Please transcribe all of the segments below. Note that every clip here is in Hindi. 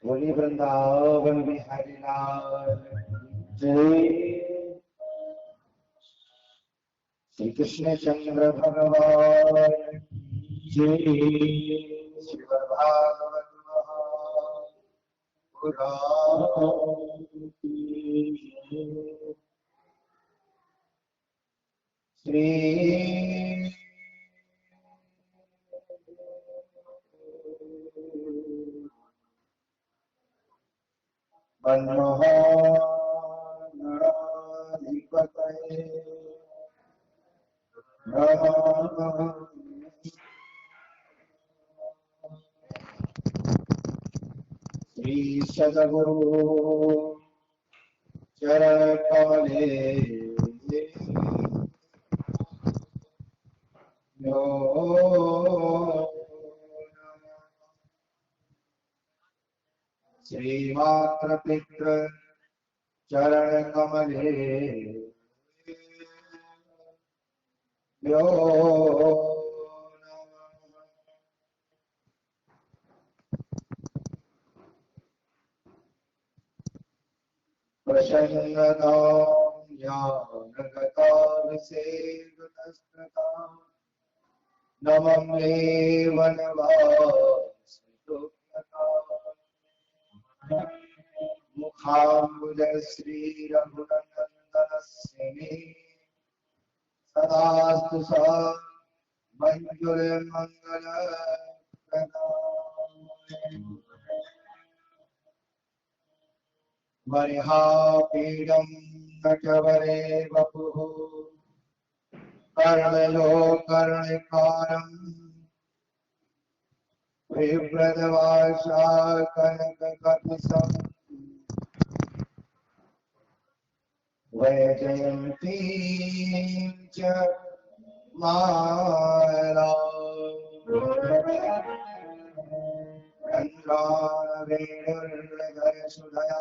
बोली वृंदावन बिहारी लाल जय। श्री कृष्ण चंद्र भगवान जय। शिव भागवत महापुराण श्री मनमोहनाधिपतये नमः। श्री सद्गुरु चरण कमले यो श्रीमात्र पितृ चरण कमले यो प्रसन्नता ज्ञानगता विसेवतस्तता नमं वनवासुता मुखाम्बुज श्री रघुनंदनस्य मे सदास्तु सा मंजुलमंगल मरिहापीडं नटवरे वपुः कर्णयो कर्णिकारम् विव्रतवासा कनककपिशम् वैजयन्तीं च मालावेणुर्गरसुधया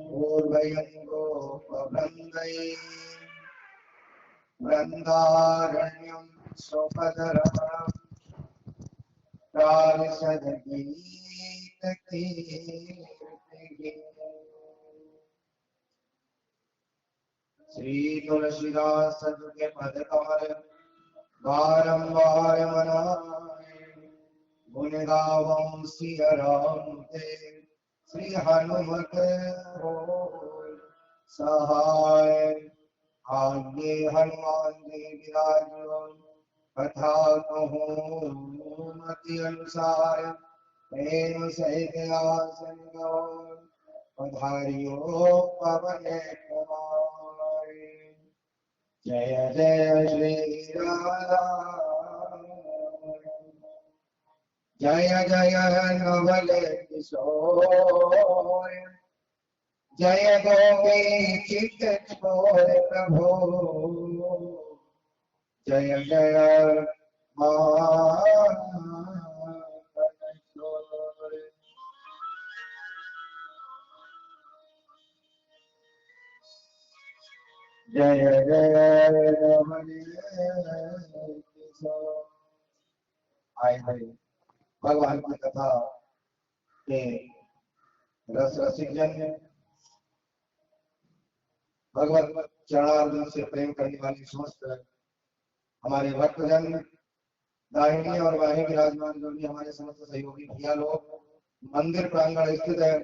पूर्वयं गोपवृन्दै वृन्दारण्यं स्वपदरमणं प्राविशद्गीतकीर्तिः। श्री तुलसीदास सद्गुरु पद कमल बारंबार मनाए गुण गावं सिय राम ते श्री हनुमत हो सहाय। आगे हनुमान जी विराजो कथा कहूँ मति अनुसार प्रेम सहित आसन पधारियो पवन कुमार। जय जय श्री राम जय जय नवल किशोर जय गोपीचित छोर प्रभु जय जय जय जय आए भाई भगवान की कथा के रस रसिक जन भगवत चरणारविंद से प्रेम करने वाली समस्त हमारे भक्तजन, दाहिनी और बाहिनी विराजमान जो भी हमारे समस्त सहयोगी भैया लोग, मंदिर प्रांगण स्थित है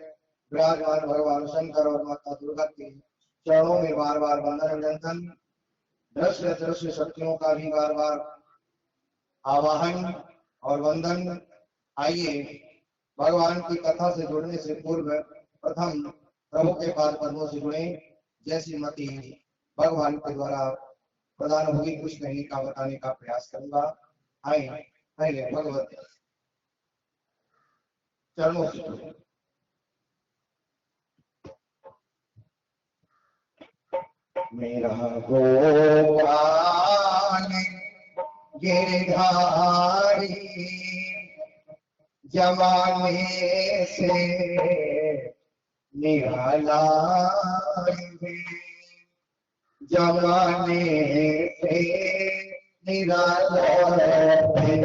विराजमान भगवान शंकर और माता दुर्गा के चरणों में बार बार वंदन अभिनंदन, दृश्य दृश्य शक्तियों का भी बार बार आवाहन और वंदन। आइए भगवान की कथा से जुड़ने से पूर्व प्रथम प्रभु के पाद पद्मों से जुड़े, जैसी मति भगवान के द्वारा प्रदान होगी कुछ नहीं का बताने का प्रयास करूंगा। आइए पहले भगवत चरणों से जुड़े। मेरा गोपाल गिरधारी जमाने से निराला है, जमाने से निराला है।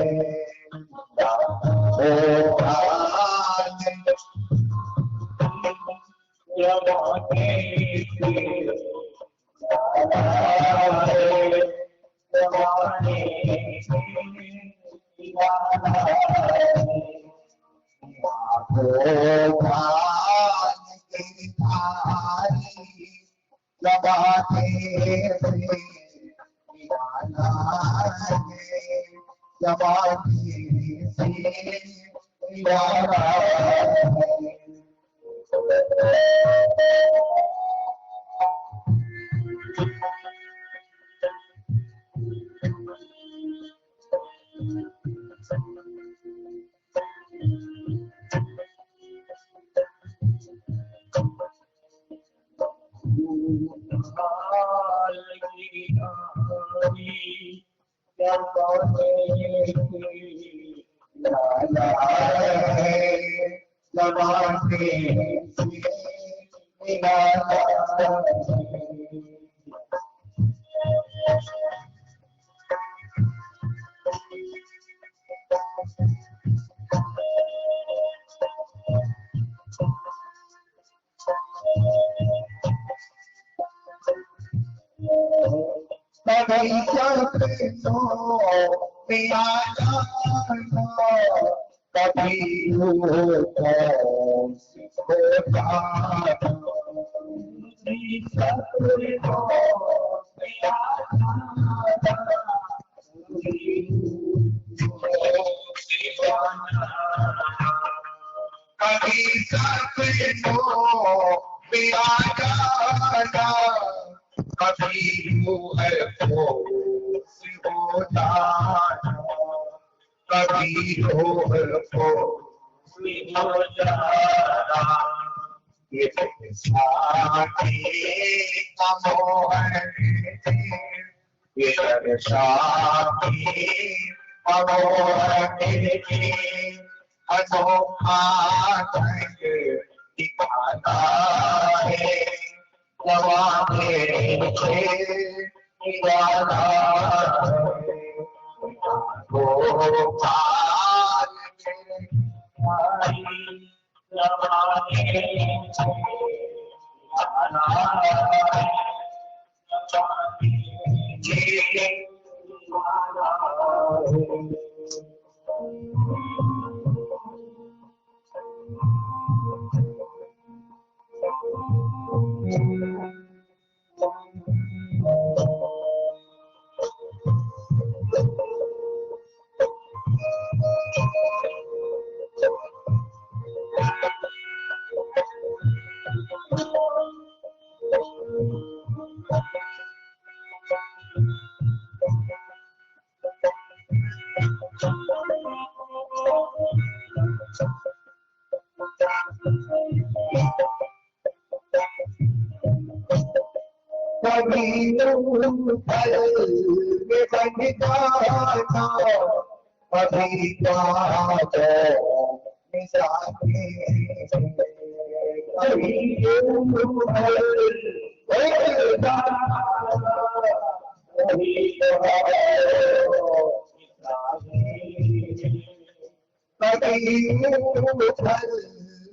गोपाल जमाने से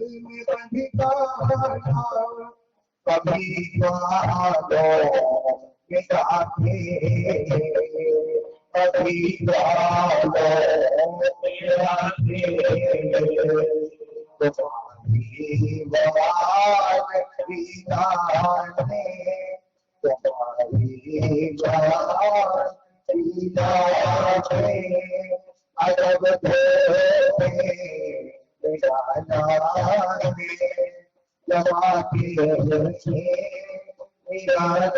में बंधता कभी बालों में जाके कभी बालों में जाके तुम्हारी बात विधाने तुम्हारी बात विधाने अजब धोखे जाना जमा के इरादा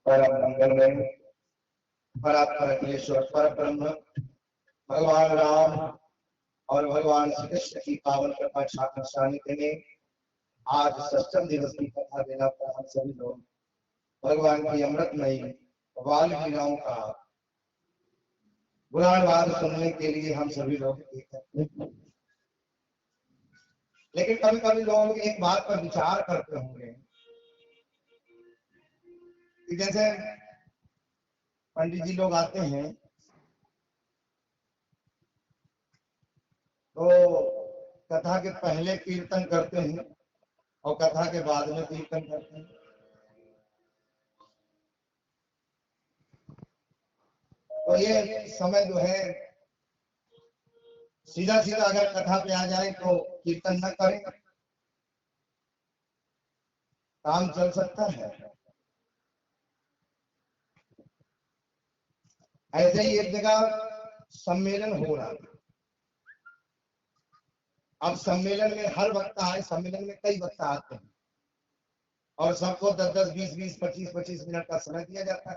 परम मंगल में परमेश्वर पर ब्रह्म भगवान राम और भगवान श्री कृष्ण की पावन कृपा छात्र सानिध्य में आज सप्तम दिवस की कथा देना पर हम सभी लोग भगवान की अमृतमयी वाल लीलाओं का गुणानुवाद सुनने के लिए हम सभी लोग एकत्र हैं। लेकिन कभी कभी लोग एक बात पर विचार करते होंगे कि जैसे पंडित जी लोग आते हैं तो कथा के पहले कीर्तन करते हैं और कथा के बाद में कीर्तन करते हैं। तो ये समय जो है सीधा सीधा अगर कथा पे आ जाए तो कीर्तन न करें, काम चल सकता है। ऐसे ही एक जगह सम्मेलन हो रहा है। अब सम्मेलन में हर वक्ता आए, सम्मेलन में कई वक्ता आते हैं और सबको 10-10, 20-20, 25-25 मिनट का समय दिया जाता है।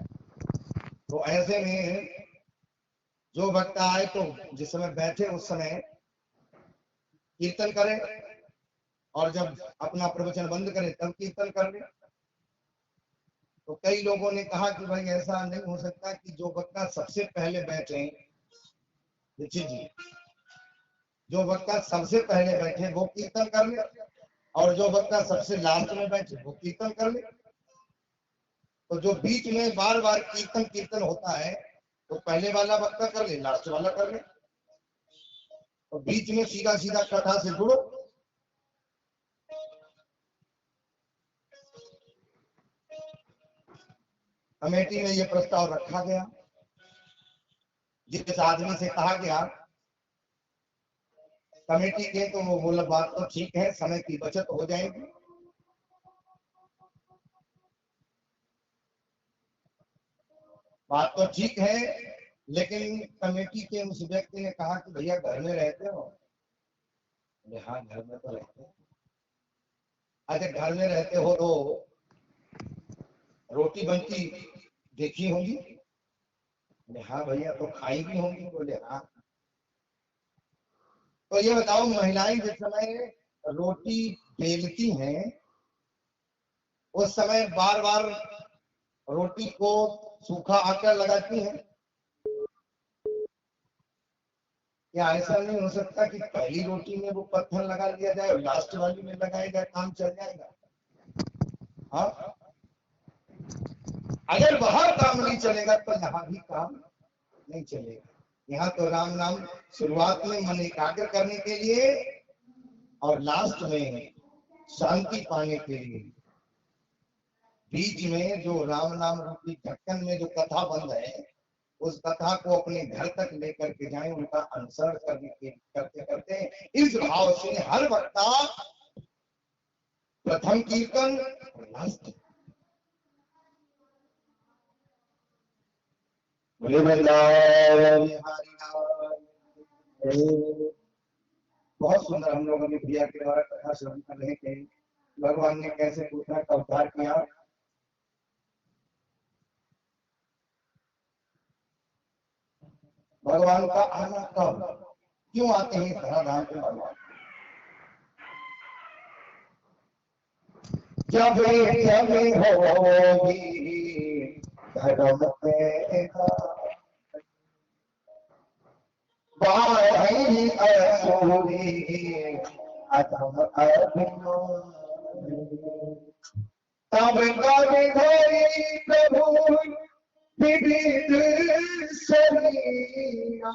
तो ऐसे में जो वक्ता आए तो जिस समय बैठे उस समय कीर्तन करें और जब अपना प्रवचन बंद करें तब कीर्तन कर ले। तो कई लोगों ने कहा कि भाई ऐसा नहीं हो सकता कि जो वक्ता सबसे पहले बैठे, दीक्षित जी, जो वक्ता सबसे पहले बैठे वो कीर्तन कर ले और जो वक्ता सबसे लास्ट में बैठे वो कीर्तन कर ले। तो जो बीच में बार बार कीर्तन होता है तो पहले वाला वक्ता कर ले, लास्ट वाला कर ले। तो बीच में सीधा सीधा कथा से जुड़ो। कमेटी में ये प्रस्ताव रखा गया। जिस आदमी से कहा गया कमेटी के, तो वो बोला बात तो ठीक है, समय की बचत हो जाएगी। बात तो ठीक है, लेकिन कमेटी के उस व्यक्ति ने कहा कि भैया घर में रहते हो? हाँ घर में तो रहते हो। अच्छा घर में रहते हो तो रोटी बनती देखी होंगी? हाँ भैया तो खाई भी होंगी? बोले हाँ। तो ये बताओ महिलाएं जिस समय रोटी बेलती हैं उस समय बार बार रोटी को सूखा आटा लगाती हैं? या ऐसा नहीं हो सकता कि पहली रोटी में वो पत्थर लगा लिया जाए और लास्ट वाली में लगाया जाए, काम चल जाएगा? हाँ, अगर वहां काम नहीं चलेगा तो यहाँ भी काम नहीं चलेगा। यहाँ तो राम नाम शुरुआत में मन एकाग्र करने के लिए और लास्ट में शांति पाने के लिए। बीच में जो राम नाम रूपी ढक्कन में जो कथा बंद है उस कथा को अपने घर तक लेकर के जाएं, उनका अनुसरण करते करते इस भाव से हर वक्ता प्रथम कीर्तन और लास्ट। बहुत सुंदर हम लोग अभी प्रिया के द्वारा कथा श्रवण कर रहे थे। भगवान ने कैसे पूतना का उद्धार किया। भगवान का आना कब, क्यों आते हैं धराधाम के भगवान? जब होगी धर्म पे बाढ़ी असुरी अधम अभिमान तब गवि धरि प्रभु विविध शरीर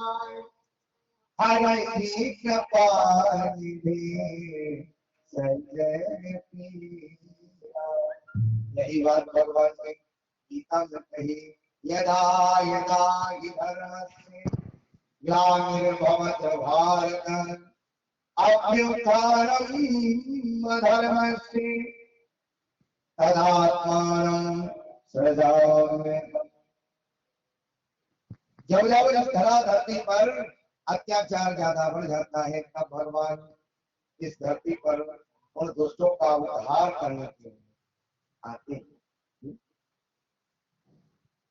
हरि कृपानिधि संजय प्रिया। यही बात भगवान ने गीता में कही, यदा यदा हि धर्मस्य ग्लानिर्भवत भारत अभ्युत्थानम् अधर्मस्य तदात्मानं सृजाम्यहम्। जब जब इस धरती पर अत्याचार ज्यादा बढ़ जाता है तब भगवान इस धरती पर उन दुष्टों का उद्धार करने के लिए आते हैं,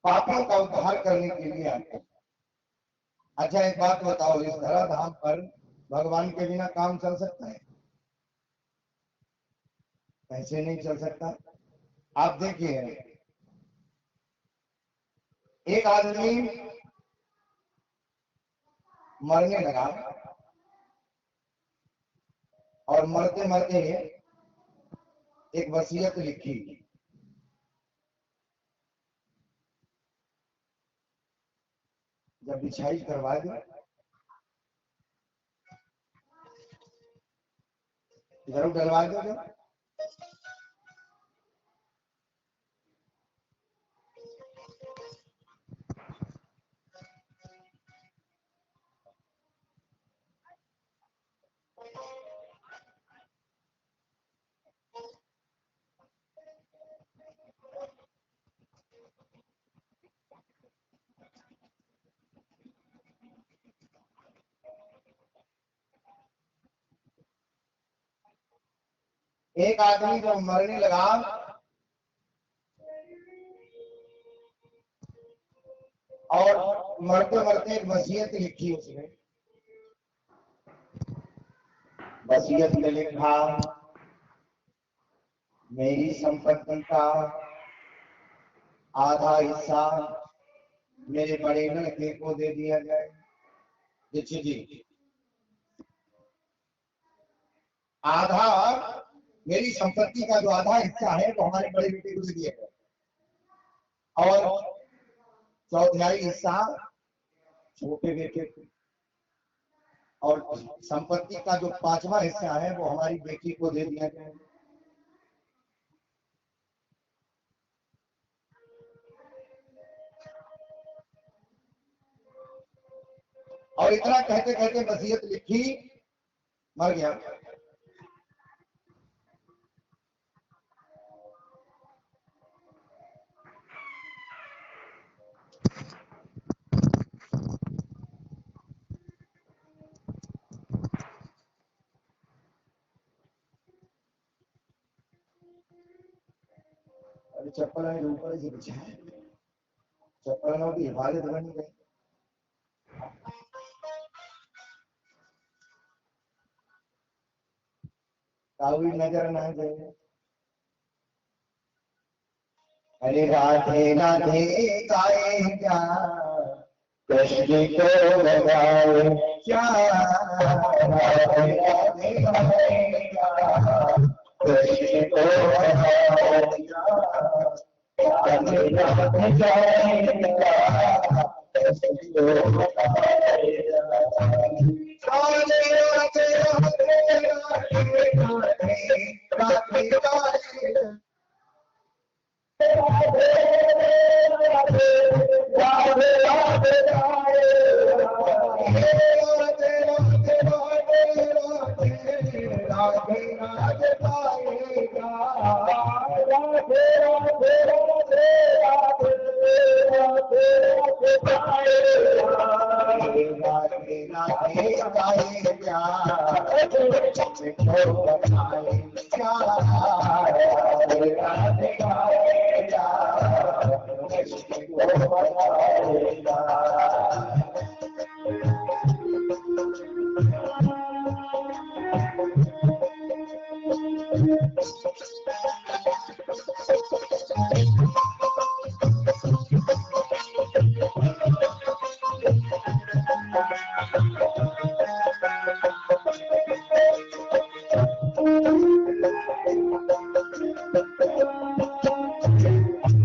पापियों का उद्धार करने के लिए आते हैं। अच्छा एक बात बताओ, इस धराधाम पर भगवान के बिना काम चल सकता है? कैसे नहीं चल सकता? आप देखिए, एक आदमी मरने लगा और मरते मरते एक वसीयत लिखी। जब बिछाई करवा दी, जरूर डलवा दो। एक आदमी जब मरने लगा और मरते मरते एक वसीयत लिखी उसने। वसीयत में लिखा, मेरी संपत्ति का आधा हिस्सा मेरे बड़े लड़के को दे दिया जाए। दीक्षित जी, आधा मेरी संपत्ति का जो आधा हिस्सा है वो हमारे बड़े बेटे को दे दिया जाए और चौथाई हिस्सा छोटे बेटे को, और संपत्ति का जो पांचवा हिस्सा है वो हमारी बेटी को दे दिया जाए। और इतना कहते कहते वसीयत लिखी, मर गया। अरे चप्पल ऊपर से बिछा है, चप्पल की हिफाजत बनी गई। कावी नजर ना जाए। अरे राधे राधे गाए क्या कृष्ण को लगाए क्या, राधे राधे गाए क्या कृष्ण को लगाए क्या, राधे राधे गाए क्या कृष्ण को लगाए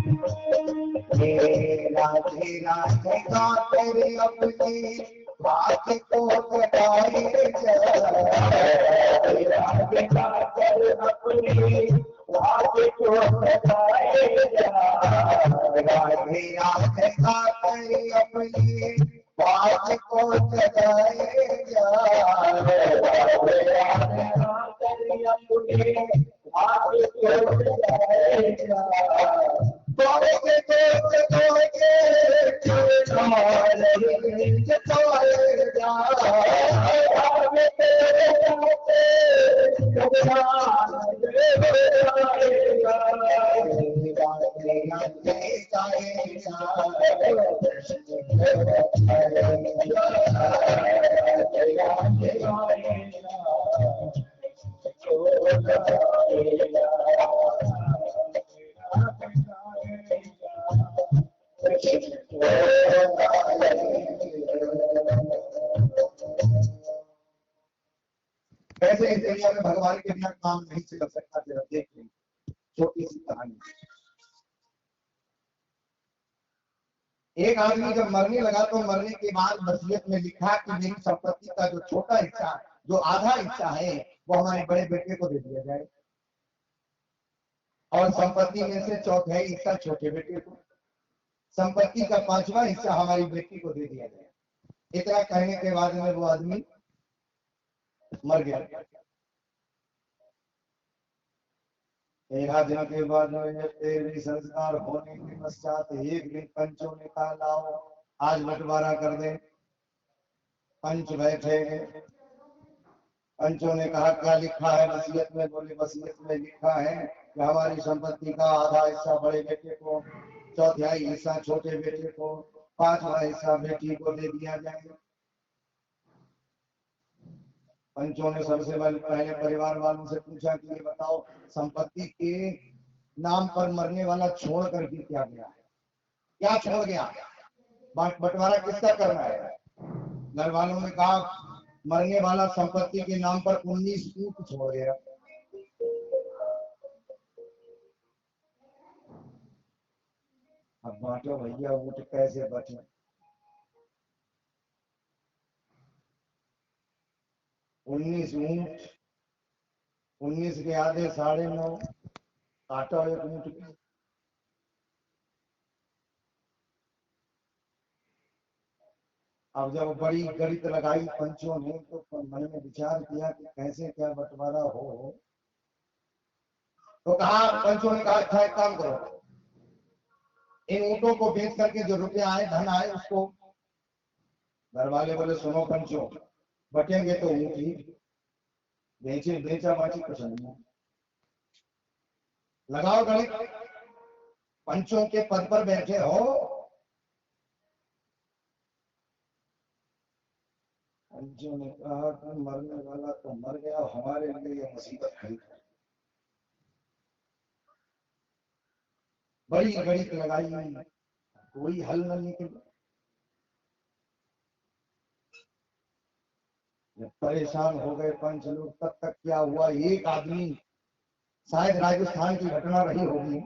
राधे राधे गा तेरी अपनी बात को बताए जा। राधे राधे गा तेरी अपनी बात को बताए जा। राधे राधे गा तेरी अपनी बात को बताए जा। राधे राधे गा तेरी अपनी बात को बताए जा। तोड़के तोड़के तोड़के तोड़े जा। आगे तेरे कैसे इस दुनिया में भगवान के बिना काम नहीं चल सकता। जरा देख लें छोटी सी कहानी। एक आदमी जब मरने लगा तो मरने के बाद वसीयत में लिखा कि मेरी संपत्ति का जो छोटा हिस्सा, जो आधा हिस्सा है, वो हमारे बड़े बेटे को दे दिया जाए और संपत्ति में से चौथाई हिस्सा छोटे बेटे को, संपत्ति का 5वां हिस्सा हमारी बेटी को दे दिया जाए। इतना कहने के बाद में वो आदमी मर गया। 13 दिन के बाद तेरे संस्कार होने के पश्चात एक दिन पंचों ने कहा लाओ आज बंटवारा कर दे। पंच बैठे। पंचों ने कहा क्या लिखा है वसीयत में? बोले वसीयत में लिखा है कि हमारी संपत्ति का आधा हिस्सा बड़े बेटे को, चौथाई हिस्सा छोटे बेटे को, 5वां हिस्सा बेटी को दे दिया जाए। पंचों ने सबसे पहले परिवार वालों से पूछा कि ये बताओ संपत्ति के नाम पर मरने वाला छोड़ करके क्या गया है? क्या छोड़ गया? बंटवारा किसका करना है? घर वालों ने कहा मरने वाला संपत्ति के नाम पर 19 ऊंट छोड़ गया। अब बांटो भैया ऊंट कैसे बचे? 19 ऊंट, 19 के आधे 9.5 काटो एक ऊंट की। अब जब बड़ी गणित लगाई पंचों ने तो मन में विचार किया कि कैसे क्या बंटवारा हो। तो कहा पंचों ने कहा अच्छा एक काम करो, इन ऊँटों को बेच करके जो रुपया आए धन आए उसको। घर वाले बोले सुनो पंचों, बटेंगे तो ऊँट ही, बेचे बेचा बाकी कुछ नहीं। लगाओ गणित, पंचों के पद पर बैठे हो। पंचों ने कहा कि मरने वाला तो मर गया, हमारे लिए ये मुसीबत खड़ी। बड़ी गणित लगाई, कोई हल न निकला। जब परेशान हो गए पंच लोग, तब तक क्या हुआ, एक आदमी, शायद राजस्थान की घटना रही होगी,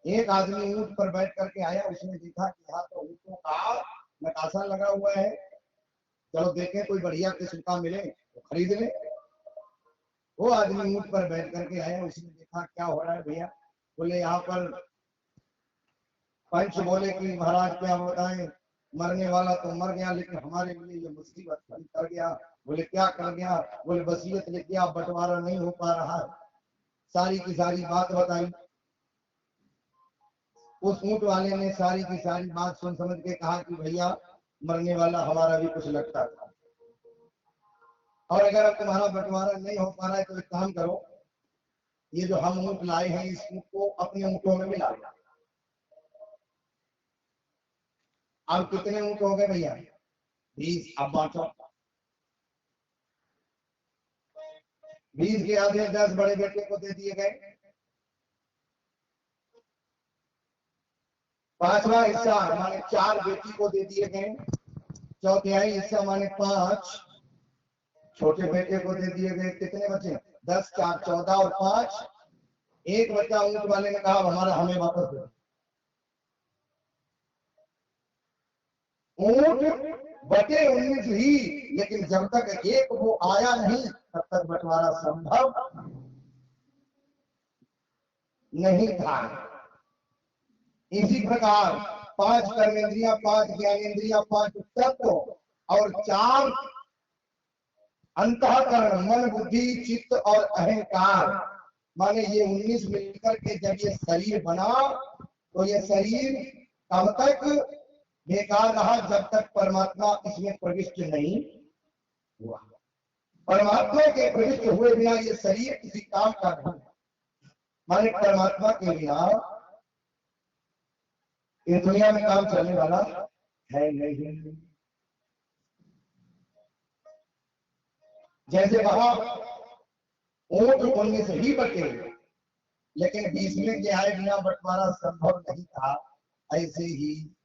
एक आदमी ऊंट पर बैठ करके आया। उसने देखा कि यहाँ तो ऊँटों का नकाशा लगा हुआ है, चलो देखें कोई बढ़िया किस्म का मिले तो खरीद ले। वो आदमी ऊंट पर बैठ करके आया। उसने देखा क्या हो रहा है भैया? बोले यहाँ पर पंच बोले कि महाराज क्या बताएं, मरने वाला तो मर गया लेकिन हमारे लिए ये मुसीबत खड़ी कर गया। बोले क्या कर गया? बोले वसीयत लिख दिया, बंटवारा नहीं हो पा रहा। सारी की सारी बात बताई। उस ऊंट वाले ने सारी की सारी बात सुन समझ के कहा कि भैया मरने वाला हमारा भी कुछ लगता था, और अगर अब तुम्हारा बंटवारा नहीं हो पा रहा है तो एक काम करो, ये जो हम ऊंट लाए हैं इस ऊंट को अपने ऊंटों में मिला दो। अब कितने ऊंट हो गए भैया? 20। अब बांटो। 20 के आधे 10 बड़े बेटे को दे दिए गए। 5वां हिस्सा माने 4 बेटी को दे दिए गए। चौथाई हिस्सा माने 5 छोटे बेटे को दे दिए गए। कितने बचे? 10, 4, 14 और 5 एक बच्चा। ऊंट वाले ने कहा हमारा हमें वापस दो। ऊंट बटे 19 ही, लेकिन जब तक एक वो आया नहीं तब तक बंटवारा संभव नहीं था। इसी प्रकार 5 कर्मेंद्रियां, 5 ज्ञानेंद्रियां, 5 तत्व और 4 अंतःकरण, मन, बुद्धि, चित्त और अहंकार, माने ये 19 मिलकर के जब ये शरीर बना तो ये शरीर कब तक बेकार रहा? जब तक परमात्मा इसमें प्रविष्ट नहीं हुआ। परमात्मा के प्रविष्ट हुए बिना ये शरीर किसी काम का नहीं, माने परमात्मा के बिना इस दुनिया में काम चलने वाला है नहीं। जैसे वहां ऊंट 19 ही बटे, लेकिन 20 में के आए बिना बंटवारा संभव नहीं था, ऐसे ही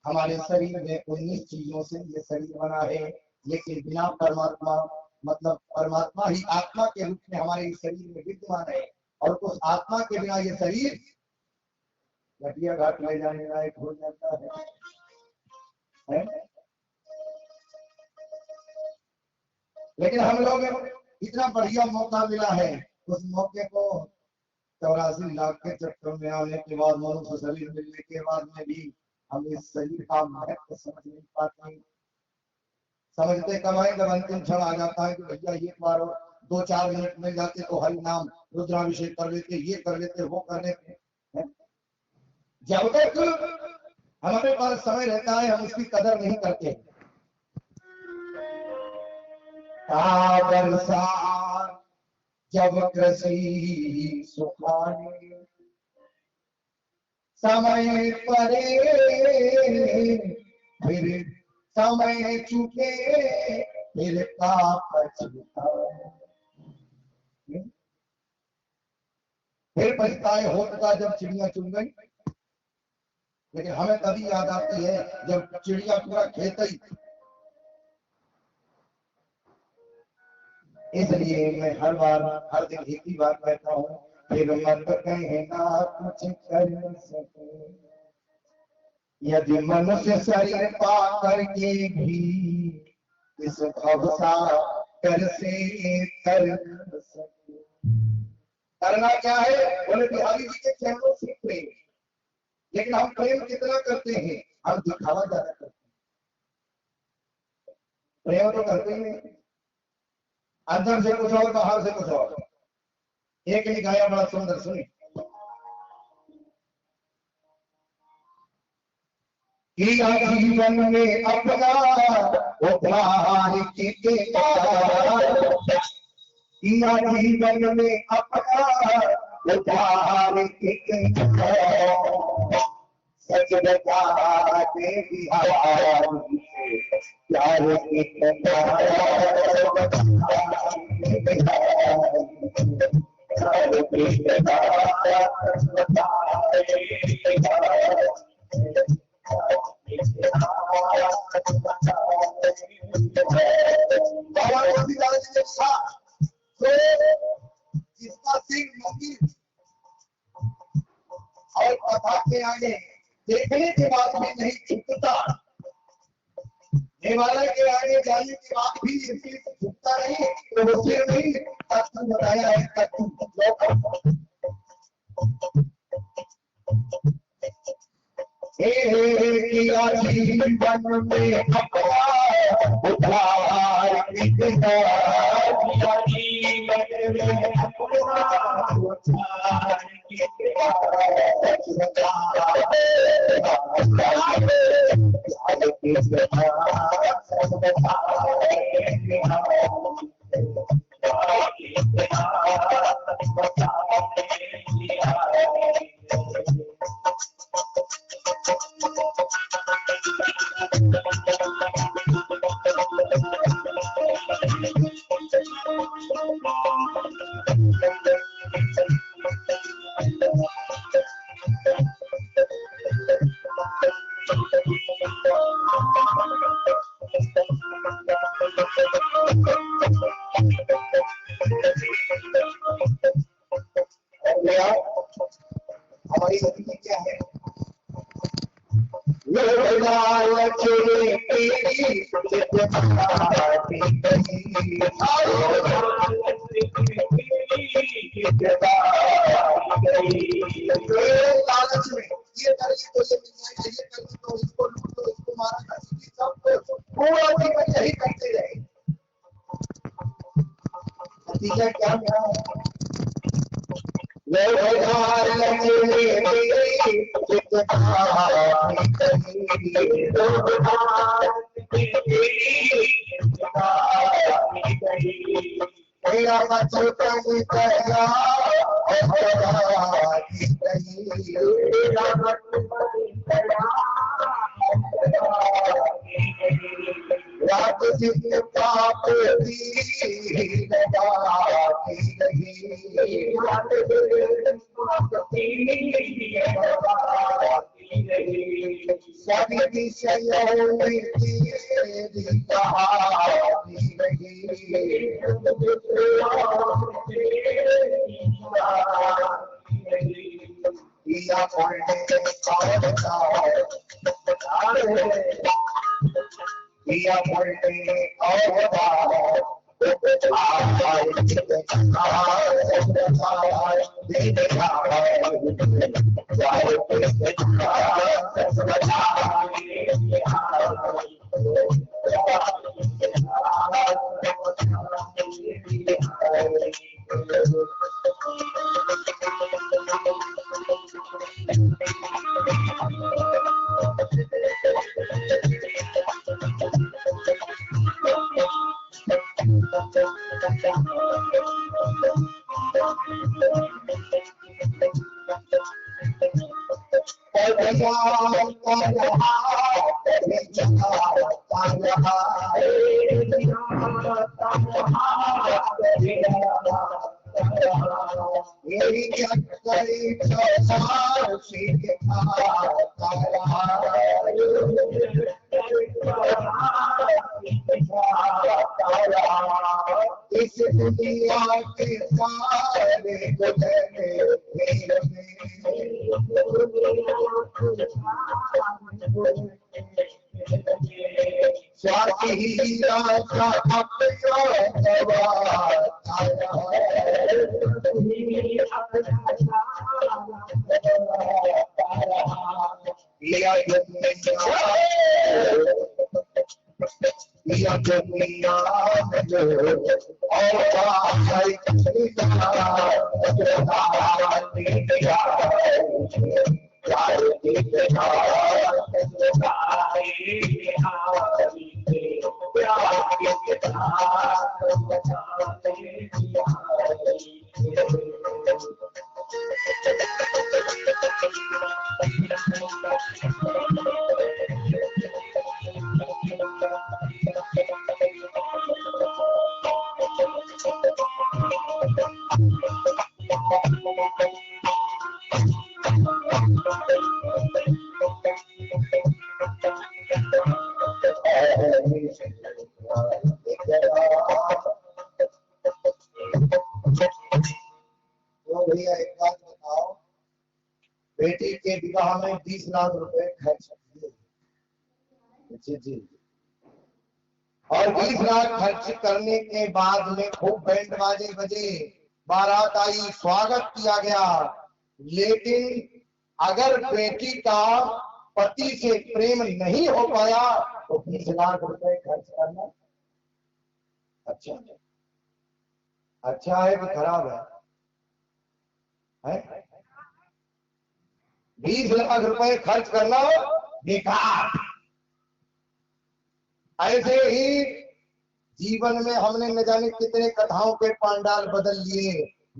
हमारे शरीर में 19 चीजों से ये शरीर बना है, लेकिन बिना परमात्मा, मतलब परमात्मा ही आत्मा के रूप में हमारे शरीर में विद्यमान है, और उस आत्मा के बिना ये शरीर घटिया घाट ले जाने लायक हो जाता है? लेकिन हम लोग इतना बढ़िया मौका मिला है, उस मौके को 84 लाख के चक्कर में आने के बाद, मनुष्य शरीर मिलने के बाद में भी हम इस शरीर का महत्व समझ नहीं पाते। समझते कब है? जब अंतिम क्षण आ जाता है कि भैया एक बार 2-4 मिनट मिल जाते तो हरि नाम रुद्राभिषेक कर लेते, ये कर लेते, वो कर लेते। जब तक हमारे पास समय रहता है हम उसकी कदर नहीं करते। बरसात जब कृषि सुखाने, समय परे फिर समय चुके, फिर का फिर पछताए होता जब चिड़िया चुन गई। लेकिन हमें तभी याद आती है जब चिड़िया पूरा खेत ही। इसलिए मैं हर दिन एक ही बात कहता हूँ, फिर मत कहना कुछ कर सके, यदि मनुष्य शरीर पा करके भी इस भवसा कर से कर सके। करना क्या है? बोले बिहारी जी के चरणों से प्रेम। लेकिन हम प्रेम कितना करते हैं? हम दिखावा ज्यादा करते हैं, प्रेम तो करते ही नहीं। अंदर से कुछ और, बाहर से कुछ और। एक ने गाया बड़ा सुंदर, सुनी। जीवन में अपना उद्धार जीवन में अपना उद्धार सच बता दे प्यार जिसका सिंह मंदिर और कथा के आगे देखने के बाद भी नहीं झुकता, हिमालय के आगे जाने के बाद भी झुकता नहीं, तो उसे नहीं तत्व बताया है। तत्व जीवन में अपना उद्धार हमारी गति क्या है? लालच में ये कर ली तो ये मिल जाएगा, ये कर ली तो इसको लूट लो, इसको मारा कर, सब पूरा जीवन यही करते रहे। नतीजा क्या मिला? मेरा बचपन गया रात दिन पाप सभी विषयों में तेरी कहानी दिया पढ़ने दिया पढ़ने इस दुनिया के सारे भैया एक बात बताओ, बेटी के विवाह में 20 लाख रुपए खर्च किए जी, और 20 लाख खर्च करने के बाद में खूब बैंड बाजे बजे, बारात आई, स्वागत किया गया, लेकिन अगर बेटी का पति से प्रेम नहीं हो पाया तो 20 लाख रुपए खर्च करना अच्छा है कि खराब है? 20 लाख रुपए खर्च करना बेकार। ऐसे ही जीवन में हमने न जाने कितने कथाओं के पांडाल बदल लिए,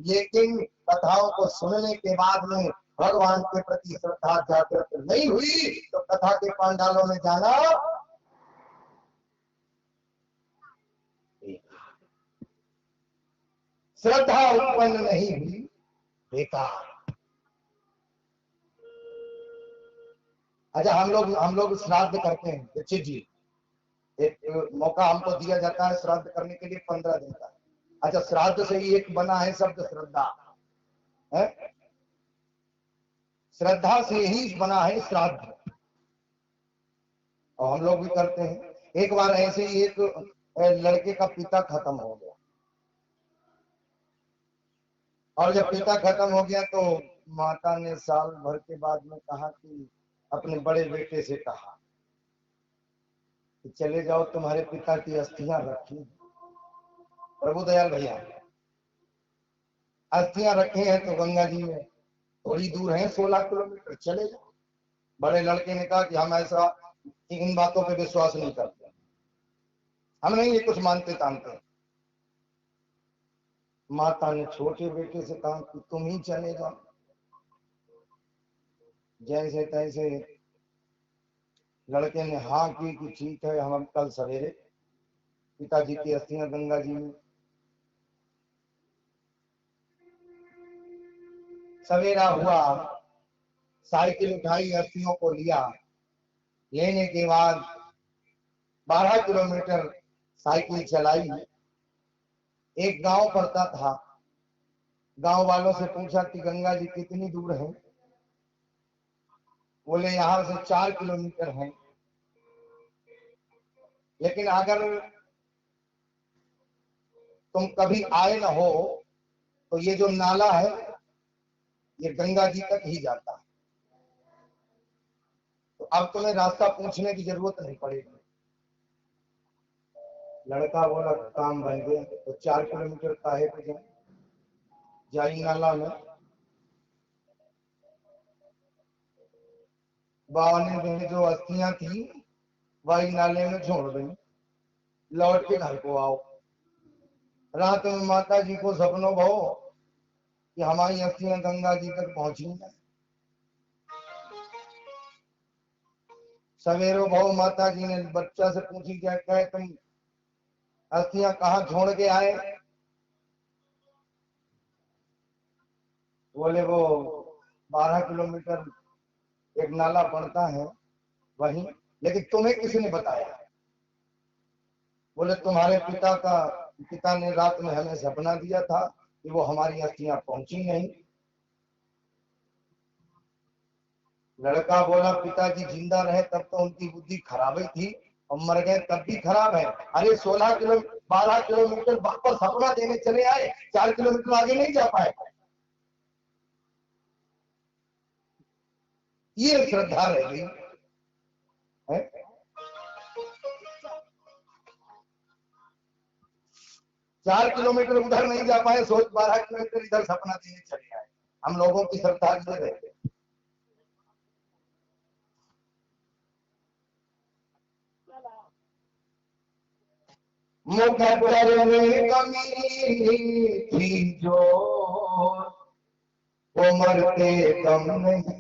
लेकिन कथाओं को सुनने के बाद में भगवान के प्रति श्रद्धा जागृत नहीं हुई तो कथा के पांडालों में जाना श्रद्धा उत्पन्न नहीं हुई, बेकार। अच्छा, हम लोग श्राद्ध करते हैं दीक्षित जी, एक मौका हमको दिया जाता है श्राद्ध करने के लिए 15 दिन का। अच्छा, श्राद्ध से ही एक बना है शब्द श्रद्धा है, श्रद्धा से ही बना है श्राद्ध। और हम लोग भी करते हैं। एक बार ऐसे ही एक लड़के का पिता खत्म हो गया, और जब पिता खत्म हो गया तो माता ने साल भर के बाद में कहा कि अपने बड़े बेटे से कहा कि चले जाओ, तुम्हारे पिता की अस्थियां रखी। प्रभु दयाल भैया, अस्थियां रखे हैं तो गंगा जी में थोड़ी दूर है, 16 किलोमीटर, चले जाओ। बड़े लड़के ने कहा कि हम ऐसा इन बातों पे विश्वास नहीं करते, हम नहीं ये कुछ मानते तानते। माता ने छोटे बेटे से कहा कि तुम ही चले जाओ। जैसे तैसे लड़के ने हाँ की कि ठीक है, हम कल सवेरे पिताजी की अस्थियां गंगा जी में। सवेरा हुआ, साइकिल उठाई, अस्थियों को लिया। लेने के बाद 12 किलोमीटर साइकिल चलाई। एक गांव पड़ता था, गांव वालों से पूछा कि गंगा जी कितनी दूर है? बोले यहां से 4 किलोमीटर है, लेकिन अगर तुम कभी आए ना हो तो ये जो नाला है ये गंगा जी तक ही जाता है, तो अब तुम्हें रास्ता पूछने की जरूरत नहीं पड़ेगी। लड़का बोला काम बन गया, तो 4 किलोमीटर काहे पे जाए, जाई नाला में। बाबा ने जो अस्थियां थी वही नाले में छोड़ दी, लौट के घर को आओ। रात में माता जी को सपनों भो कि हमारी अस्थियां गंगा जी तक पहुंची है। सवेरो भाव माता जी ने बच्चा से पूछी, क्या कहे तुम अस्थियां कहाँ छोड़ के आए? बोले वो 12 किलोमीटर एक नाला पड़ता है वहीं। लेकिन तुम्हें किसने बताया? बोले तुम्हारे पिता ने रात में हमें सपना दिया था कि वो हमारी अस्थियां पहुंची नहीं। लड़का बोला पिताजी जिंदा रहे तब तो उनकी बुद्धि खराब ही थी, और मर गए तब भी खराब है। अरे 12 किलोमीटर वापस सपना देने चले आए, 4 किलोमीटर आगे नहीं जा पाए। ये श्रद्धा रह गई है। 4 किलोमीटर उधर नहीं जा पाए, सोच 12 किलोमीटर इधर सपना देने चले आए। हम लोगों की श्रद्धा ये रह गई। मुकद्दर में कमी थी जो वो मरते दम नहीं,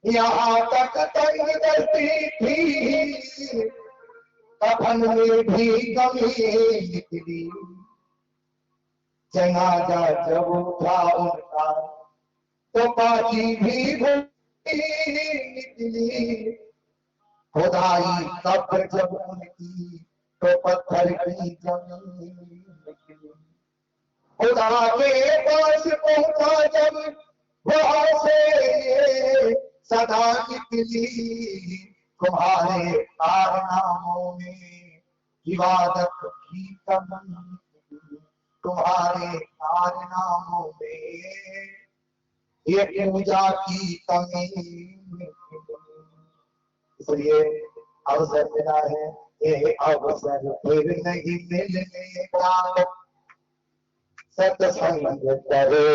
यहाँ तक तंग दस्ती थी कफन में भी कमी निकली। जनाजा जब उठा उनका तो पाची भी निकली। खुदाई कब्र जब उनकी तो पत्थर की जमीन निकली। खुदा के पास पहुंचा जब वहां से सदा निकली। तुम्हारे कारनामों में इबादत की कमी निकली। तुम्हारे कारनामों में ये पूजा की कमी निकली। इसलिए अवसर मिला है, ये अवसर फिर नहीं मिलने का। सत्संग करो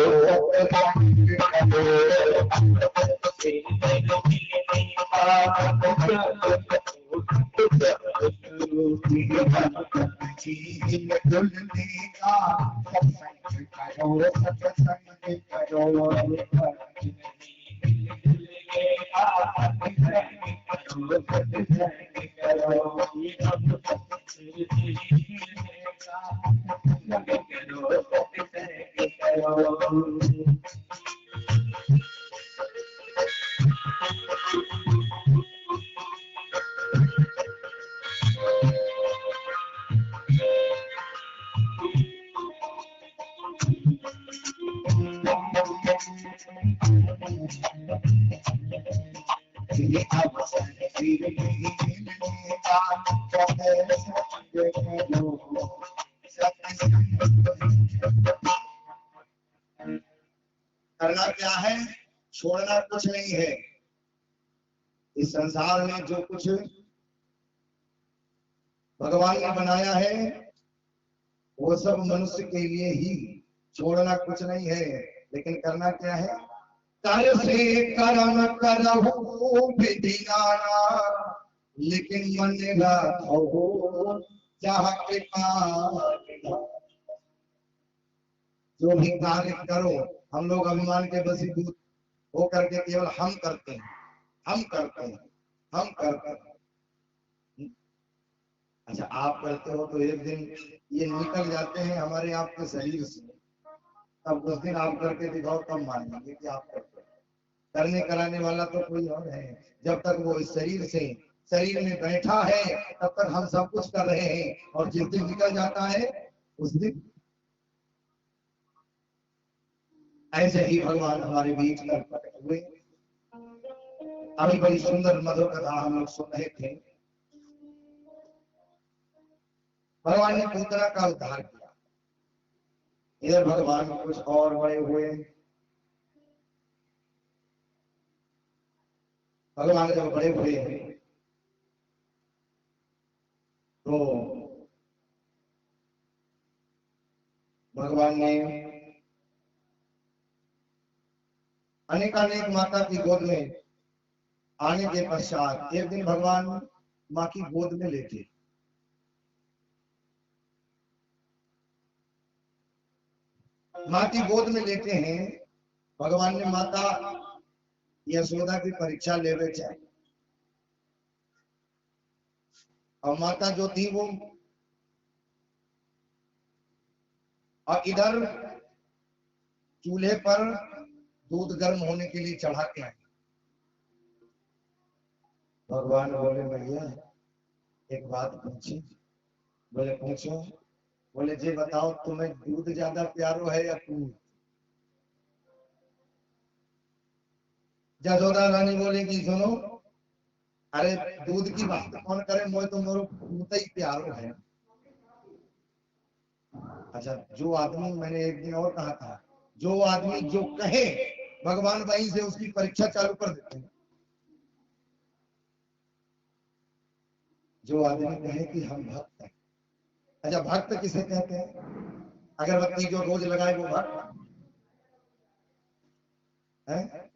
ये अवसर फिर नहीं मिलने का, कहते सत्य लो करना क्या है, छोड़ना कुछ नहीं है। इस संसार में जो कुछ भगवान ने बनाया है वो सब मनुष्य के लिए ही, छोड़ना कुछ नहीं है। लेकिन करना क्या है, कर से कर्म करहु विधि नाना, लेकिन मन रखो चाह कृपा। जो भी कार्य करो, हम लोग अभिमान के वशीभूत हो करके केवल हम करते हैं, हम करते हैं, हम करते हैं। अच्छा, आप करते हो तो एक दिन ये निकल जाते हैं हमारे आपके शरीर से, तब उस दिन आप करके दिखाओ, तब मानेंगे कि आप करते हो। करने कराने वाला तो कोई और है। जब तक वो इस शरीर में बैठा है तब तक हम सब कुछ कर रहे हैं, और जिस दिन निकल जाता है उस दिन ऐसे ही भगवान हमारे बीच में प्रकट हुए। अभी बड़ी सुंदर मधुर कथा हम लोग सुन रहे थे। भगवान ने पूतना का उद्धार किया, इधर भगवान कुछ और बड़े हुए। भगवान जब बड़े हुए तो भगवान ने अनेकानेक माता की गोद में आने के पश्चात एक दिन भगवान माँ की गोद में लेटे। माँ की गोद में लेटे हैं। भगवान ने माता यशोदा की परीक्षा लेवे चाहिए, और माता जो थी वो, और इधर चूल्हे पर दूध गर्म होने के लिए चढ़ा के आए। भगवान बोले, भैया एक बात पूछी। बोले पूछो। बोले जी बताओ, तुम्हें दूध ज्यादा प्यारो है या दूध? यशोदा रानी बोलेगी, सुनो, अरे दूध की बात कौन करे, मोए तो मोरो दूध ही प्यारो है। अच्छा, जो आदमी, मैंने एक दिन और कहा था, जो आदमी जो कहे भगवान वहीं से उसकी परीक्षा चालू कर देते हैं। जो आदमी कहे कि हम भक्त हैं। अच्छा, भक्त किसे कहते हैं? अगरबत्ती जो रोज लगाए वो भक्त है?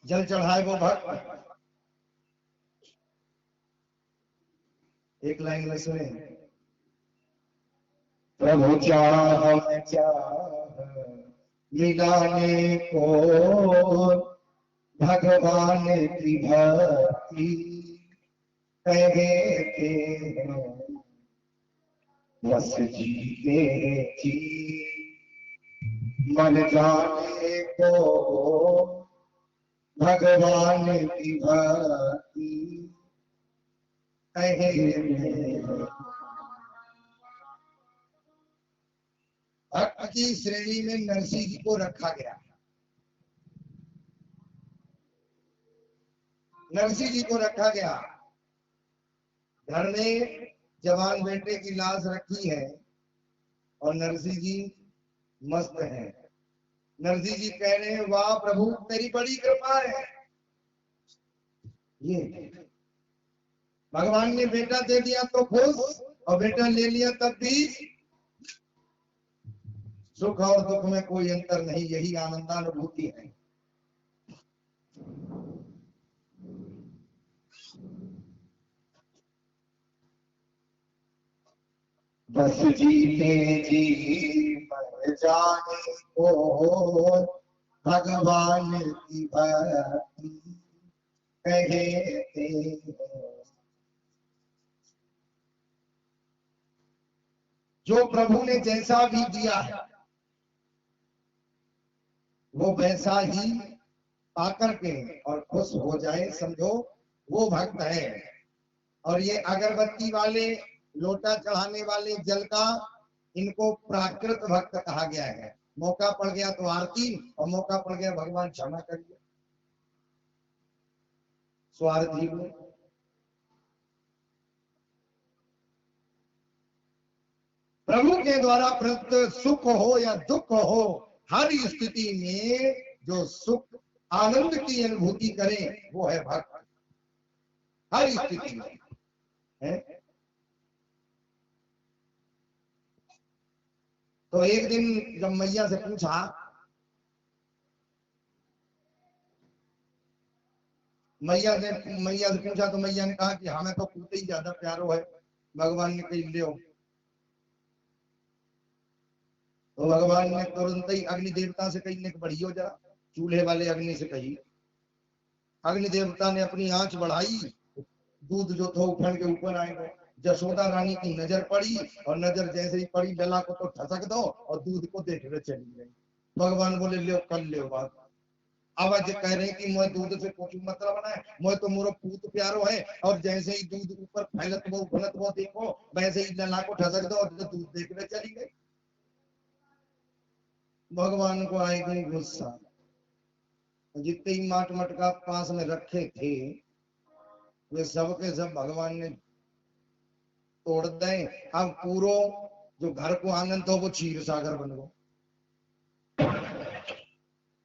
जल चढ़ाए वो भक्त? एक लाइन में सुने, प्रभु चाह मिलाने को भगवान की भक्ति कहते हैं, बस जीते जी मन जाने को भगवान की भक्ति भक्त की श्रेणी में नरसिंह जी को रखा गया। नरसिंह जी को रखा गया। घर में जवान बेटे की लाश रखी है और नरसिंह जी मस्त है। नरसिंह जी कह रहे हैं, वाह प्रभु तेरी बड़ी कृपा है। ये भगवान ने बेटा दे दिया तो खुश, और बेटा ले लिया तब भी सुख और दुख में कोई अंतर नहीं, यही आनंदानुभूति है। बस जीते जी मर जाने को भगवान की भक्ति कहते हैं। जो प्रभु ने जैसा भी दिया है वो वैसा ही पाकर के और खुश हो जाए, समझो वो भक्त है। और ये अगरबत्ती वाले, लोटा चढ़ाने वाले जल का, इनको प्राकृत भक्त कहा गया है। मौका पड़ गया तो आरती, और मौका पड़ गया भगवान क्षमा करिए। स्वार्थी को। प्रभु के द्वारा प्रदत्त सुख हो या दुख हो, हर स्थिति में जो सुख आनंद की अनुभूति करें वो है भक्त, हर स्थिति में है। तो एक दिन जब मैया से पूछा, मैया से पूछा तो मैया ने कहा कि हमें तो पूते ही ज्यादा प्यारो है। भगवान ने कही ले, तो भगवान ने तुरंत ही अग्नि देवता से कही, बढ़ी हो जरा, चूल्हे वाले अग्नि से कही। अग्नि देवता ने अपनी आंच बढ़ाई, दूध जो था उफड़ के ऊपर आएगा। जसोदा रानी की नजर पड़ी और नजर जैसे ही पड़ी, लला को तो ठसक दो और दूध को देखने चली गई। भगवान बोले ले कर ले बात। अब आज कह रहे कि मैं दूध से कुछ मतलब ना है, मैं तो मोरो पूत प्यारो है, और जैसे ही दूध ऊपर फैलत वो उफलत वो देखो, वैसे ही लला को ठसक दो और दूध देखने चली गई। भगवान को आएगी गुस्सा। जितने ही माट मटका पास में रखे थे वे सब के सब भगवान ने तोड़ दें। अब पूरो जो घर को आनंद हो वो क्षीर सागर बन गो।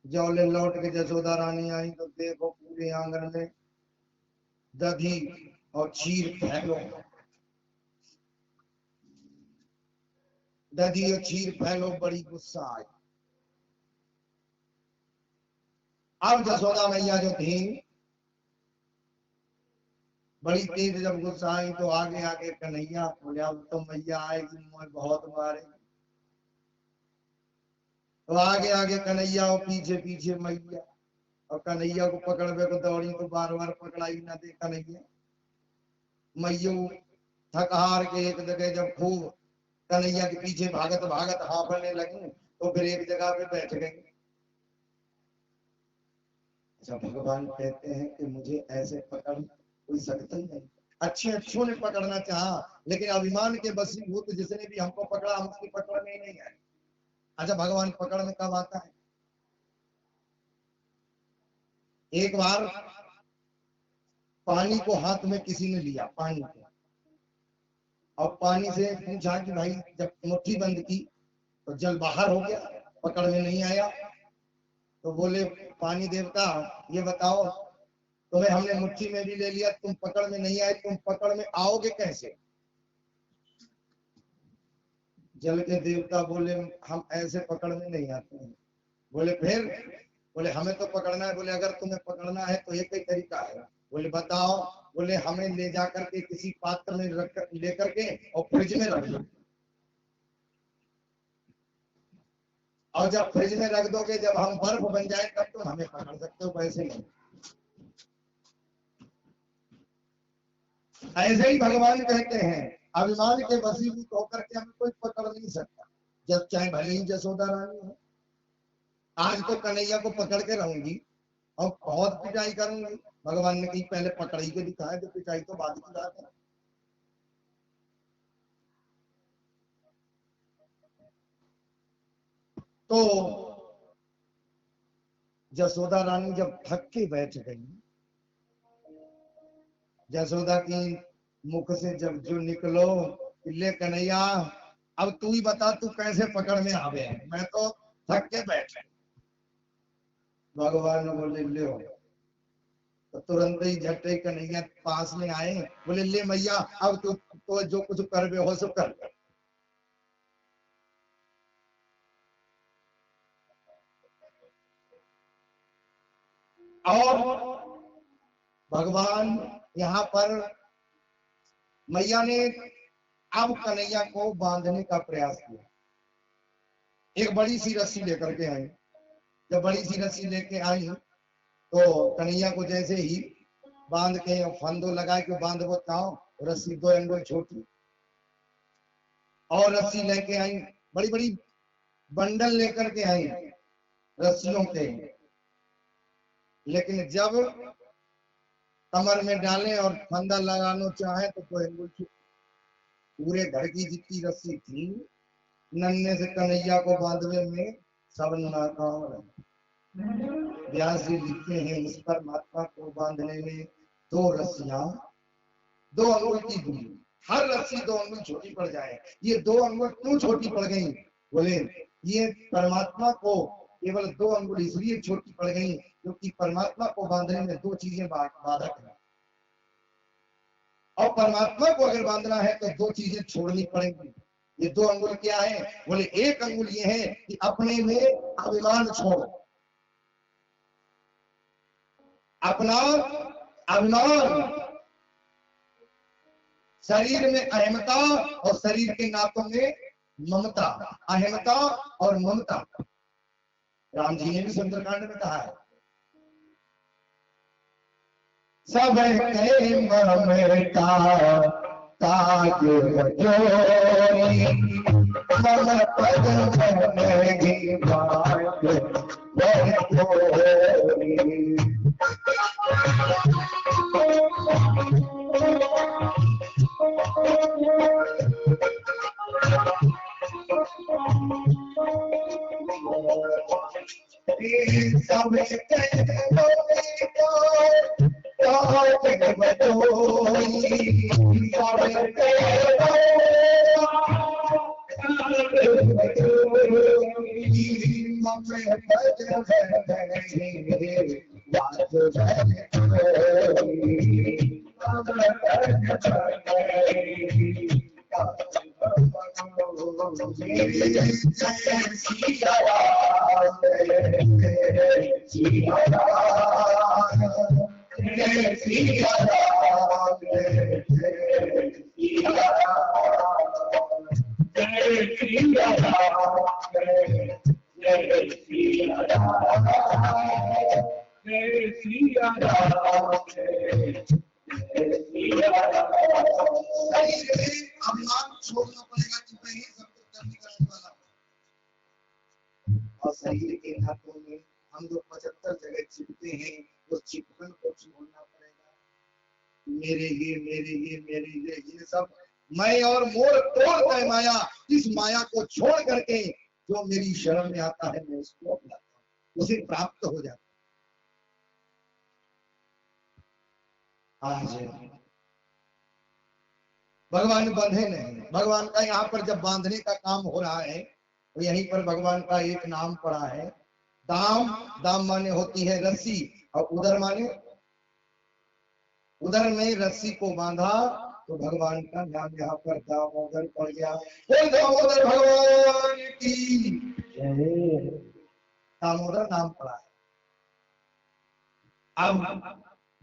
जौले लौट के जसोदा रानी आई तो देखो पूरे आंगन में दधी और क्षीर फैलो, दधी और क्षीर फैलो। बड़ी गुस्सा आई। अब जसोदा मैया जो थी बड़ी तेज जब गुस्सा आई तो आगे आगे कन्हैया बोले अब तो मैया आएगी मुझे बहुत मारेगी। तो आगे आगे कन्हैया और पीछे पीछे मैया, और कन्हैया को पकड़वे को दौड़ी तो बार बार पकड़ाई ना दे कन्हैया। मैयू थक हार के एक जगह जब खूब कन्हैया के पीछे भागत भागत हाफने लगी तो फिर एक जगह पे बैठ गई। जब भगवान कहते हैं कि मुझे ऐसे पकड़ कोई सकता ही नहीं। अच्छे अच्छों ने पकड़ना चाहा, लेकिन अभिमान के वशीभूत जिसने भी हमको पकड़ा हम उसकी पकड़ में ही नहीं आए। अच्छा, भगवान पकड़ में कब आता है? एक बार पानी को हाथ में किसी ने लिया, पानी को, और पानी से पूछा कि भाई, जब मुट्ठी बंद की तो जल बाहर हो गया, पकड़ में नहीं आया। तो बोले पानी देवता ये बताओ, तुम्हें हमने मुट्ठी में भी ले लिया, तुम पकड़ में नहीं आए, तुम पकड़ में आओगे कैसे? जल के देवता बोले हम ऐसे पकड़ में नहीं आते हैं। बोले फिर? बोले हमें तो पकड़ना है। बोले अगर तुम्हें पकड़ना है तो एक ही तरीका है। बोले बताओ। बोले हमें ले जाकर के किसी पात्र में रख लेकर के और फ्रिज में रख दो, और जब फ्रिज में रख दोगे, जब हम बर्फ बन जाए तब तुम हमें पकड़ सकते हो, वैसे नहीं। ऐसे ही भगवान कहते हैं अभिमान के वशीभूत होकर के हमें कोई पकड़ नहीं सकता, जब चाहे भले ही जसोदा रानी हो। आज तो कन्हैया को पकड़ के रहूंगी और बहुत पिटाई करूंगी। भगवान ने कहीं पहले पकड़ के दिखाया, तो पिटाई तो बाद की बात है। तो जसोदा रानी जब थक के बैठ गई, जसोदा की मुख से जब जो निकलो ले कन्हैया अब तू ही बता तू कैसे पकड़ में आवे है, मैं तो थक के बैठे। भगवान बोले ले हो। तो तुरंत ही झट्टे कन्हैया पास में आए, बोले ले मैया अब तू तो जो कुछ कर हो सो कर। और भगवान यहाँ पर मैया ने अब कन्हैया को बांधने का प्रयास किया। एक बड़ी सी रस्सी लेकर के आई। जब बड़ी सी रस्सी लेके आई तो कन्हैया को जैसे ही बांध के फंदो लगा के बांध वो चाहो, रस्सी 2 अंगुल छोटी, और रस्सी लेके आई, बड़ी बड़ी बंडल लेकर के आई रस्सियों के। लेकिन जब कमर में डाले और फंदा लगाना चाहे तो 2 अंगुल पूरे घर की जितनी रस्सी थी नन्हे से कन्हैया को बांधने में सब नाकाम रहे। व्यास जी लिखते हैं इस पर महात्मा को बांधने में दो रस्सियां, 2 अंगुल की दूरी, हर रस्सी 2 अंगुल छोटी पड़ जाए। ये 2 अंगुल क्यों छोटी पड़ गई? बोले ये परमात्मा को केवल 2 अंगुल इसलिए छोटी पड़ गई क्योंकि परमात्मा को बांधने में 2 चीजें बाधक है, और परमात्मा को अगर बांधना है तो 2 चीजें छोड़नी पड़ेंगी। ये 2 अंगुल क्या है? बोले एक अंगुल ये है कि अपने में अभिमान छोड़ो, अपना अभिमान, शरीर में अहमता और शरीर के नातों में ममता, अहमता और ममता। राम जी ने भी सुंदरकांड में कहा है, सब कहे ममता ताज जोरी, मम पद में बात बरतोरी। सब और शरीर के हाथों में हम लोग 75 जगह चिपते हैं, उस चिपकन को छोड़ना पड़ेगा। मेरे ये सब मैं और मोर तोड़ है माया, इस माया को छोड़ करके जो मेरी शरण में आता है मैं उसको अपनाता हूँ, उसे प्राप्त हो जाता है। आज भगवान बंधे नहीं, भगवान का यहाँ पर जब बांधने का काम हो रहा है तो यहीं पर भगवान का एक नाम पड़ा है, दाम। दाम माने होती है रस्सी, और उधर माने उधर में रस्सी को बांधा तो भगवान का नाम यहाँ पर दामोदर पड़ गया। बोल दामोदर भगवान की जय। दामोदर नाम पड़ा है। अब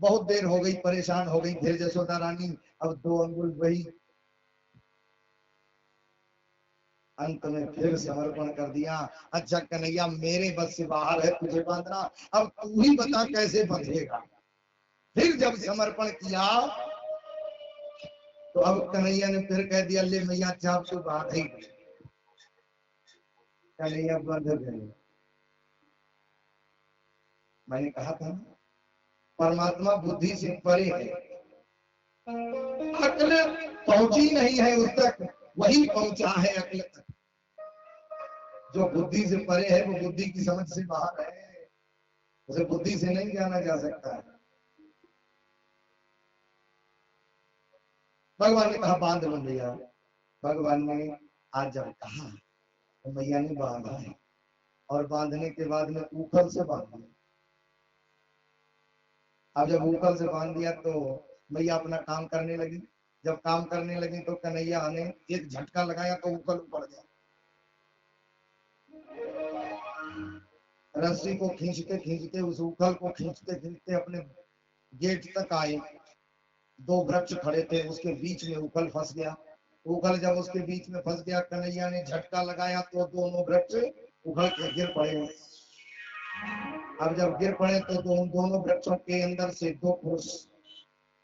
बहुत देर हो गई, परेशान हो गई फिर जसोदा रानी, अब 2 अंगुल वही, अंत में फिर समर्पण कर दिया। अच्छा कन्हैया मेरे बस से बाहर है तुझे बांधना, अब तू ही बता कैसे बंधेगा। फिर जब समर्पण किया तो अब कन्हैया ने फिर कह दिया ले मैया चाप से बात ही। कन्हैया बंध गए। मैंने कहा था परमात्मा बुद्धि से परे है, अक्ल पहुंची नहीं है उस तक, वही पहुंचा है अक्ल तक। जो बुद्धि से परे है वो बुद्धि की समझ से बाहर है, उसे बुद्धि से नहीं जाना जा सकता है। भगवान ने कहा बांध लो भैया। भगवान ने आज जब कहा तो मैया ने बांधा है, और बांधने के बाद में ऊपर से बांध दिया। अब जब ऊपर से बांध दिया तो मैया अपना काम करने लगी। जब काम करने लगी तो कन्हैया ने एक झटका लगाया तो ऊपर पड़ गया। रस्सी को खींचते खींचते, उस उखल को खींचते खींचते अपने गेट तक आए। 2 वृक्ष खड़े थे, उसके बीच में उखल फंस गया। उखल जब उसके बीच में फंस गया, कन्हैया ने झटका लगाया तो दोनों वृक्ष उखल के गिर पड़े। अब जब गिर पड़े तो दोनों वृक्षों के अंदर से 2 पुरुष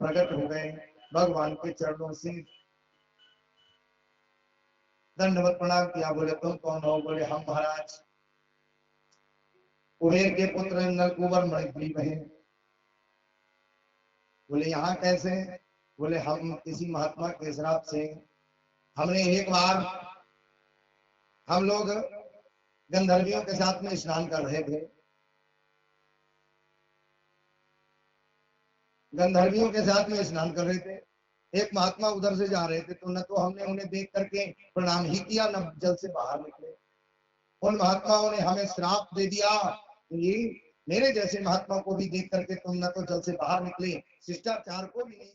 प्रकट हो गए। भगवान के चरणों से दंडवत प्रणाम किया। बोले तुम कौन हो? बोले हम महाराज कुबेर के पुत्र नलकुबर मणिग्रीव हैं। बोले यहाँ कैसे? बोले हम किसी महात्मा के श्राप से, हमने एक बार हम लोग गंधर्वियों के साथ में स्नान कर रहे थे, गंधर्वियों के साथ में स्नान कर रहे थे। एक महात्मा उधर से जा रहे थे, तो न तो हमने उन्हें देख करके प्रणाम ही किया, न जल से बाहर निकले। उन महात्माओं ने हमें श्राप दे दिया, ये मेरे जैसे महात्मा को भी देख करके तुम न तो जल से बाहर निकले, शिष्टाचार को भी नहीं